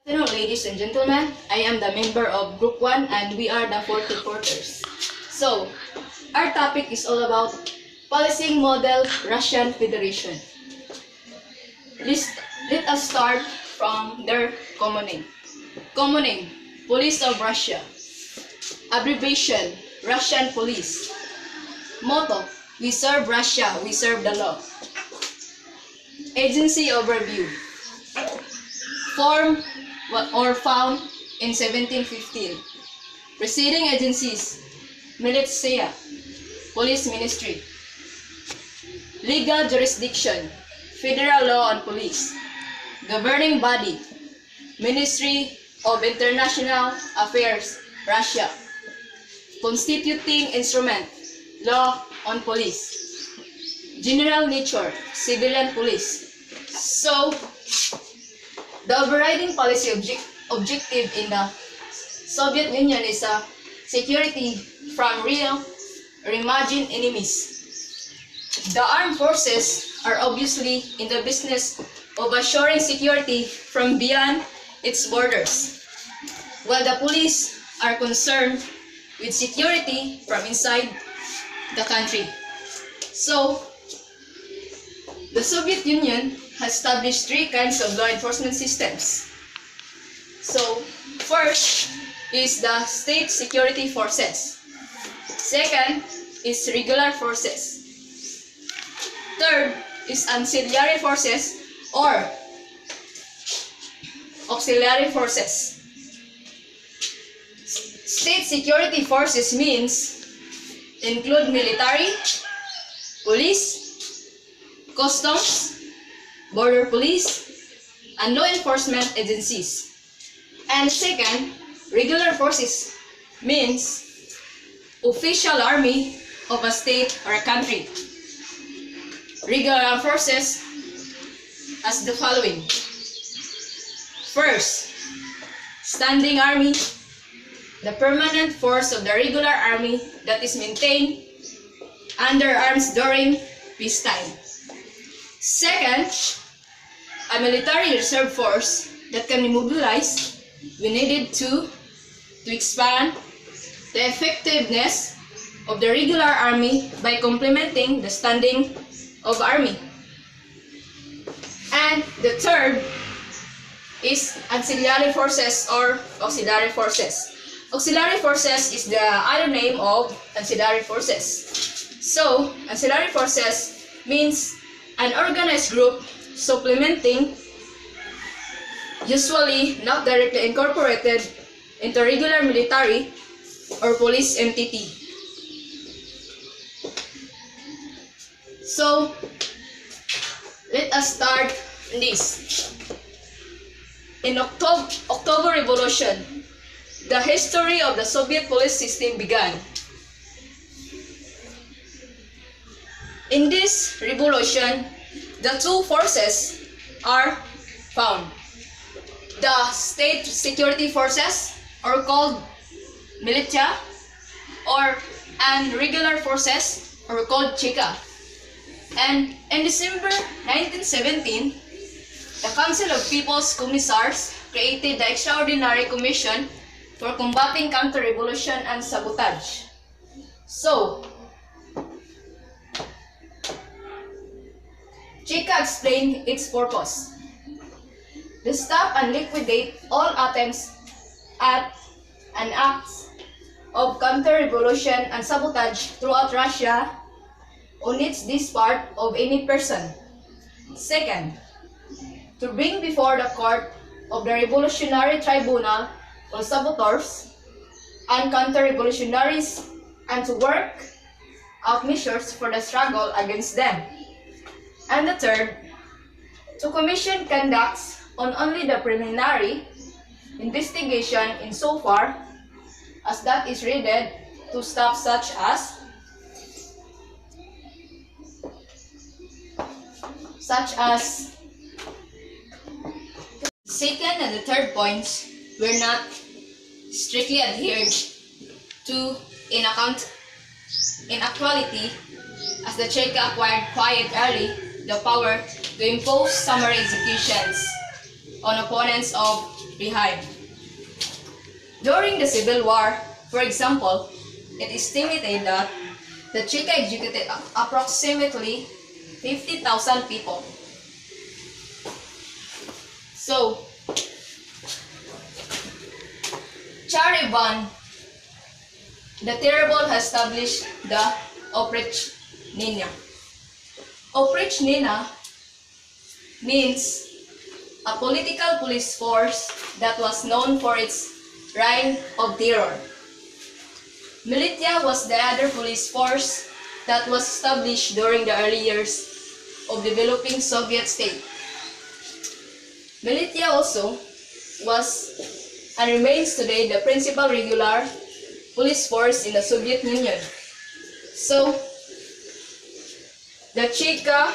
Good afternoon, ladies and gentlemen. I am the member of Group 1 and we are the 4th reporters. So, our topic is all about policing model Russian Federation. Let us start from their common name. Common name, Police of Russia. Abbreviation, Russian Police. Motto, we serve Russia, we serve the law. Agency overview. Formed or found in 1715. Preceding agencies, Militia, Police Ministry. Legal jurisdiction, Federal Law on Police. Governing body, Ministry of International Affairs, Russia. Constituting instrument, Law on Police. General nature, civilian police. So, the overriding policy objective in the Soviet Union is security from real or imagined enemies. The armed forces are obviously in the business of assuring security from beyond its borders, while the police are concerned with security from inside the country. So, the Soviet Union has established three kinds of law enforcement systems. So, first is the state security forces. Second is regular forces. Third is ancillary forces or auxiliary forces. State security forces means include military, police, customs, border police, and law enforcement agencies. And second, regular forces means official army of a state or a country. Regular forces as the following. First, standing army, the permanent force of the regular army that is maintained under arms during peacetime. Second, a military reserve force that can be mobilized when needed to expand the effectiveness of the regular army by complementing the standing of army. And the third is ancillary forces or auxiliary forces. Auxiliary forces is the other name of ancillary forces. So, ancillary forces means an organized group supplementing, usually not directly incorporated into regular military or police entity. So, let us start this. In October Revolution, the history of the Soviet police system began. In this revolution, the two forces are found. The state security forces, or called militia, and regular forces, or called Cheka. And in December 1917, the Council of People's Commissars created the Extraordinary Commission for combating counter-revolution and sabotage. So, Cheka explained its purpose: to stop and liquidate all attempts at and acts of counter-revolution and sabotage throughout Russia on its this part of any person. Second, to bring before the court of the Revolutionary Tribunal all saboteurs and counter-revolutionaries and to work out measures for the struggle against them. And the third, to commission conducts on only the preliminary investigation insofar as that is needed to stop such as second and the third points were not strictly adhered to in actuality, as the Cheka acquired quite early the power to impose summary executions on opponents of Rihai. During the Civil War, for example, it is estimated that the Cheka executed approximately 50,000 people. So, Chariban the Terrible has established the Oprichnina. Oprichnina means a political police force that was known for its reign of terror. Militia was the other police force that was established during the early years of developing Soviet state. Militia also was and remains today the principal regular police force in the Soviet Union. So, the Cheka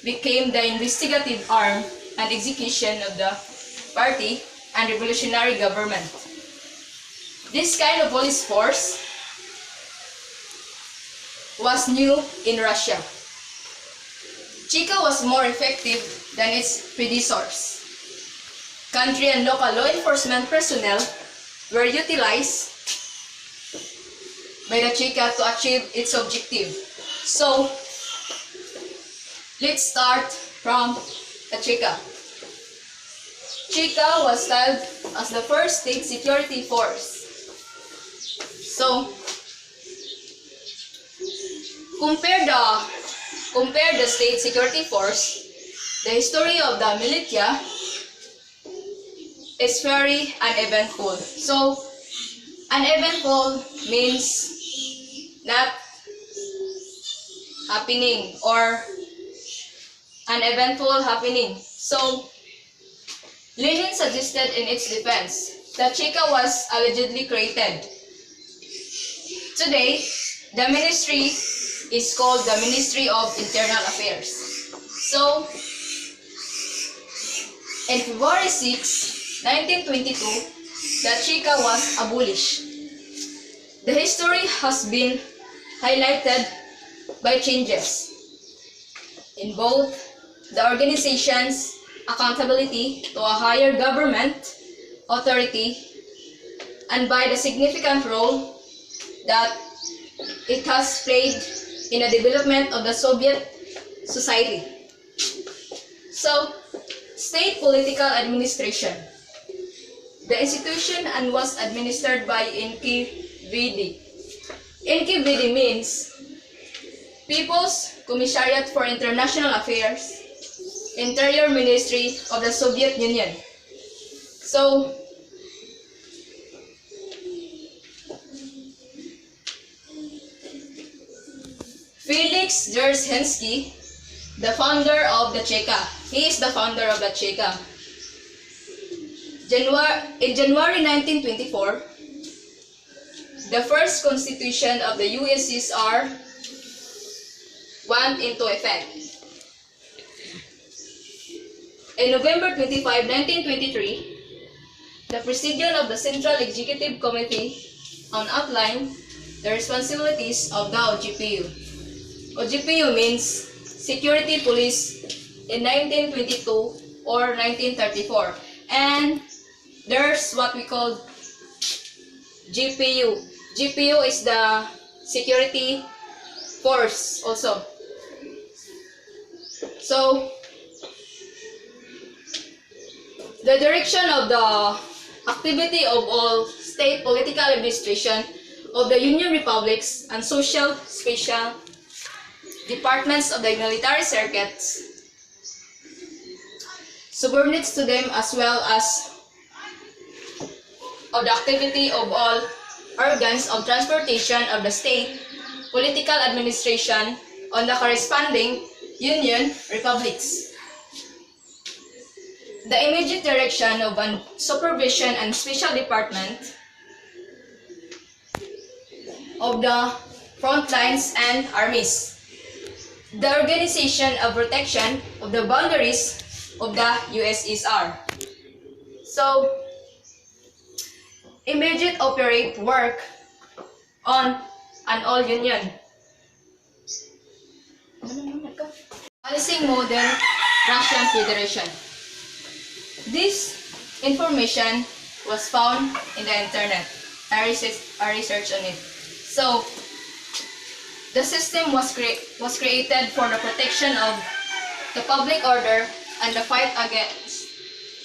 became the investigative arm and execution of the party and revolutionary government. This kind of police force was new in Russia. Cheka was more effective than its predecessors. Country and local law enforcement personnel were utilized by the Cheka to achieve its objective. So, let's start from the Cheka. Cheka was styled as the first state security force. So, compare the state security force, the history of the militia is very uneventful. So, uneventful means not happening or uneventful happening. So, Lenin suggested in its defense that Cheka was allegedly created. Today, the ministry is called the Ministry of Internal Affairs. So, in February 6, 1922, the Cheka was abolished. The history has been highlighted by changes in both the organization's accountability to a higher government authority and by the significant role that it has played in the development of the Soviet society. So, state political administration. The institution and was administered by NKVD. NKVD means People's Commissariat for International Affairs, Interior Ministry of the Soviet Union. So, Felix Dzerzhinsky, the founder of the Cheka. He is the founder of the Cheka. In January 1924, the first constitution of the USSR went into effect. In November 25, 1923, the Presidium of the Central Executive Committee outlined the responsibilities of the OGPU. OGPU means Security Police in 1922 or 1934. And there's what we call GPU. GPU is the security force also. So, the direction of the activity of all state political administration of the Union Republics and social special departments of the military circuits subordinates to them as well as of the activity of all organs of transportation of the state political administration on the corresponding Union Republics. The immediate direction of a supervision and special department of the front lines and armies. The organization of protection of the boundaries of the USSR. So, immediate operate work on an all union. Policing modern Russian Federation. This information was found in the internet. I researched on it. So, the system was created for the protection of the public order and the fight against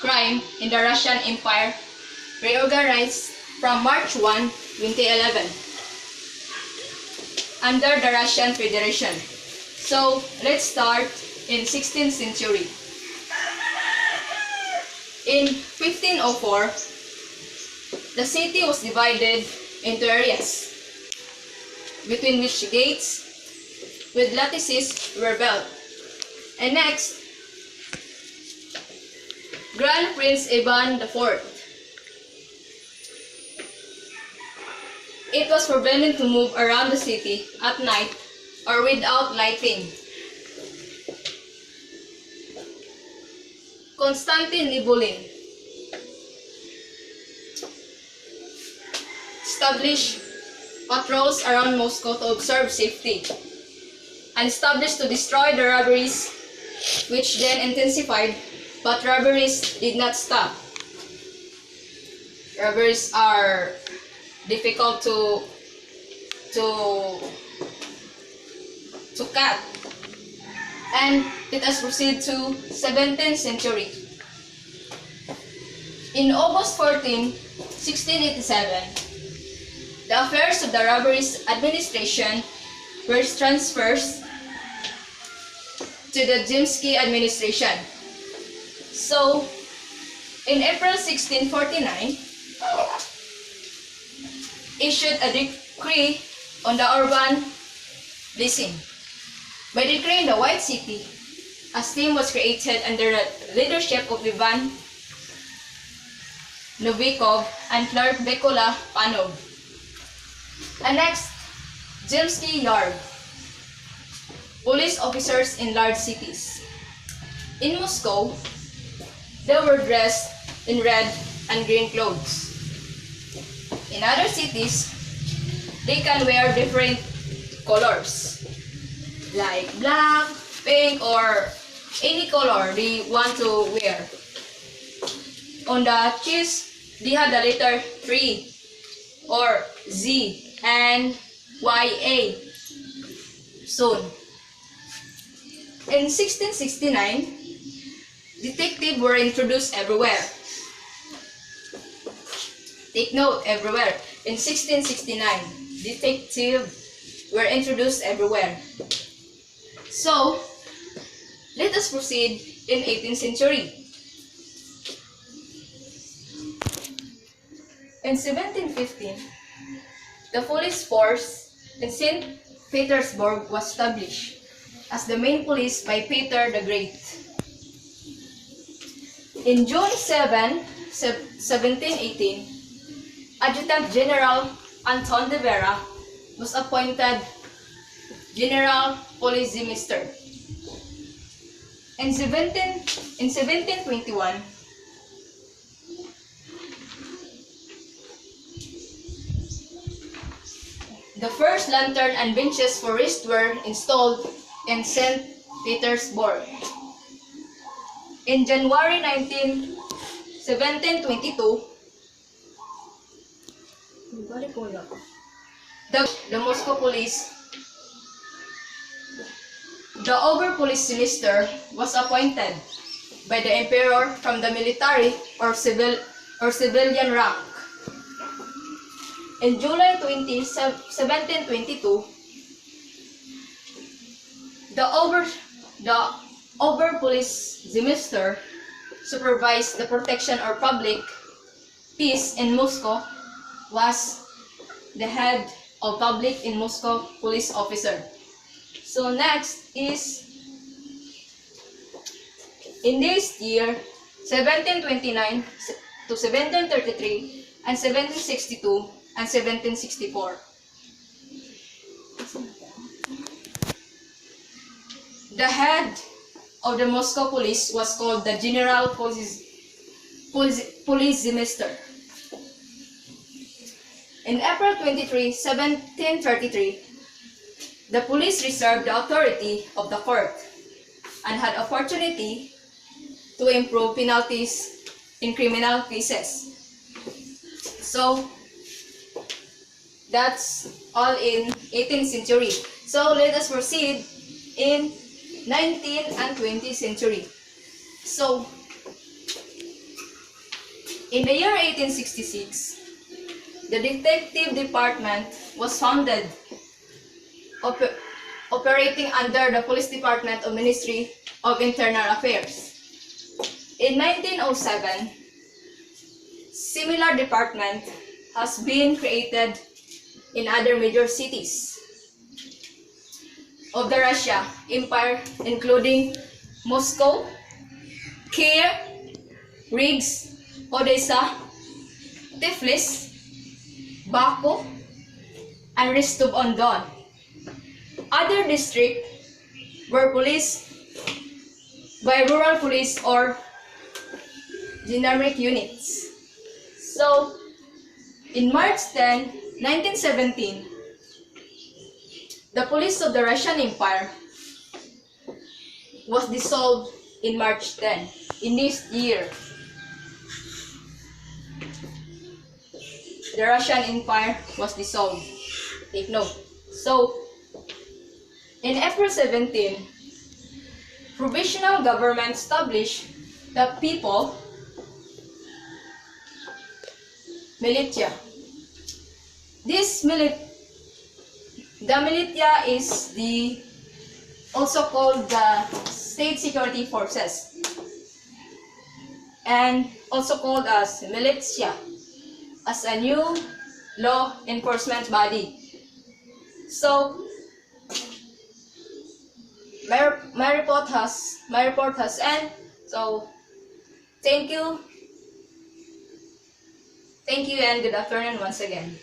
crime in the Russian Empire, reorganized from March 1, 2011, under the Russian Federation. So, let's start in 16th century. In 1504, the city was divided into areas, between which gates with lattices were built. And next, Grand Prince Ivan IV. It was forbidden to move around the city at night or without lighting. Konstantin Nibulin established patrols around Moscow to observe safety, and established to destroy the robberies, which then intensified, but robberies did not stop. Robberies are difficult to cut. And let us proceed to 17th century. In August 14, 1687, the affairs of the robberies administration were transferred to the Zemsky administration. So, in April 1649, issued a decree on the urban leasing. By decreeing the White City, a team was created under the leadership of Ivan Novikov and Clerk Bekula Panov. And next, Zemsky Yard. Police officers in large cities. In Moscow, they were dressed in red and green clothes. In other cities, they can wear different colors, like black, pink, or any color they want to wear. On the chest, they had the letter 3 or Z and YA. Soon. In 1669, detectives were introduced everywhere. Take note, everywhere. In 1669, detectives were introduced everywhere. So, let us proceed in 18th century. In 1715, the police force in St. Petersburg was established as the main police by Peter the Great. In June 7, 1718, Adjutant General Anton de Vera was appointed General Police Minister. In 1721, the first lantern and benches for rest were installed in St. Petersburg. In January 1722, the Moscow police, the Ober-Police Minister was appointed by the Emperor from the military or civilian rank. In July 20, 1722, the Ober-Police Minister supervised the protection or public peace in Moscow, was the head of public in Moscow police officer. So next is, in this year, 1729 to 1733 and 1762 and 1764. The head of the Moscow police was called the General Police Minister. In April 23, 1733, the police reserved the authority of the court and had opportunity to improve penalties in criminal cases. So that's all in 18th century. So let us proceed in 19th and 20th century. So in the year 1866, the detective department was founded, operating under the Police Department of Ministry of Internal Affairs. In 1907, similar department has been created in other major cities of the Russia Empire, including Moscow, Kiev, Riga, Odessa, Tiflis, Baku, and Rostov-on-Don. Other districts were policed by rural police or gendarmerie units. So, in March 10, 1917, the police of the Russian Empire was dissolved in March 10 in this year. The Russian Empire was dissolved. Take note. So, in April 17, provisional government established the people militia. The militia is also called the state security forces, and also called as militia, as a new law enforcement body. So my report has end. So thank you and good afternoon once again.